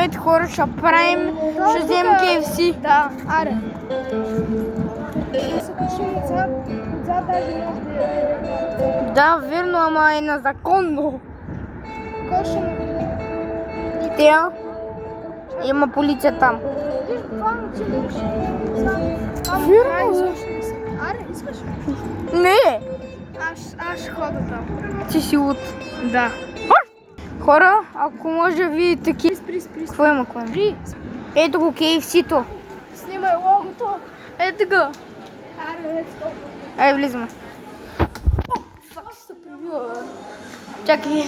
Здравейте хора, ще правим, ще вземем KFC. Да, аре. Се качим отзад даже може да я. Да, верно, ама е незаконно. Кой ще ме Тя има полиция там. виж, буквално ти муши. Верно. Аре, искаш? Не, Аз ще хода там. ти си луд. Да. Хора, ако може ви таки... Спри. Какво има, какво има? Спри. Ето го KFC-то. Снимай логото. Ето го. Аре, let's go. Ай, влизаме. Фак се прибила, бе. Чакай.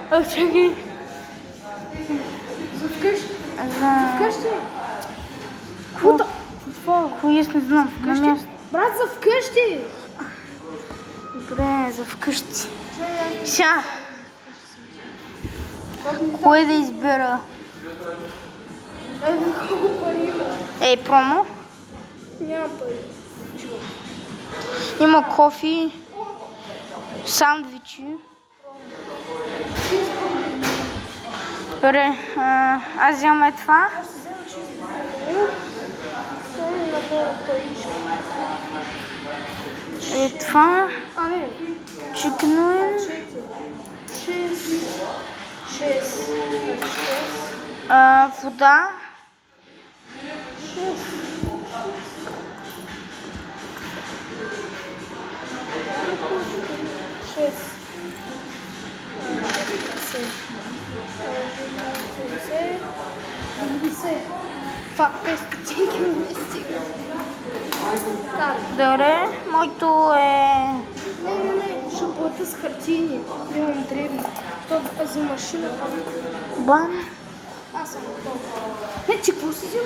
Чакай. За вкъщи. За... Вкъщи. Какво? Какво есть, не знам. На място. Брат, за вкъщи. Добре, за вкъщи. Ша. Кое да избера? Колко пари има? Ей, промо. Няма пари. Има кофи, сандвичи. Добре, аз вземам това. Това. А, не. Чикнуем. 6. Вода. Фак, 5 стотинки не стига. Добре, моето е... Не, ще плата с хартини. Имам древни. То за машината. Бам. Аз съм готова. Не, че какво си взема?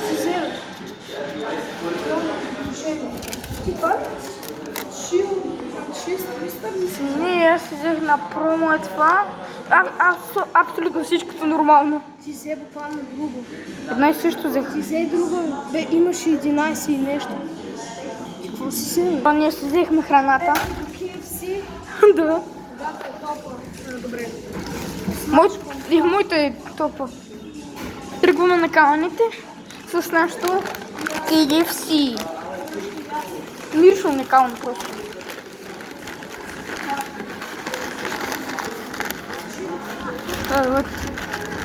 Си взема. Ти това ли? Шил. 600. Не, аз си взех на промо е това. Абсолютно всичкото нормално. Ти взе буквално друго. Едно и също взех. Ти взе друго. Бе, имаше 11 и нещо. Какво си взема? Ние си взехме храната. KFC. Да. Да, е толкова. Добре. Моето е топа. Тръгваме на каланите с нашото KFC. Мирише уникално просто.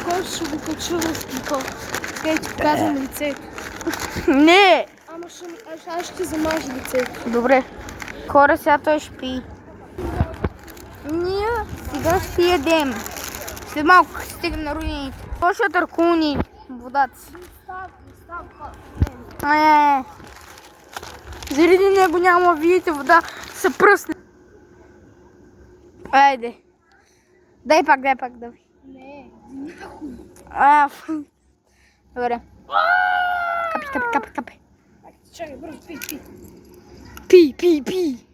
Кой ще го качва в кипа? Къде ти казвам лицето. Не! Ама аз ще замажа лицето. Добре. Хора, сега той ще пи. Ние сега ще ядем. След малко ще стигнем на руините. Той ще търкуни водата си. Заради него няма, видите, вода се пръсне. Айде. Дай пак, давай. Не, Добре. Капи. чакай, бързо, пи. Пи.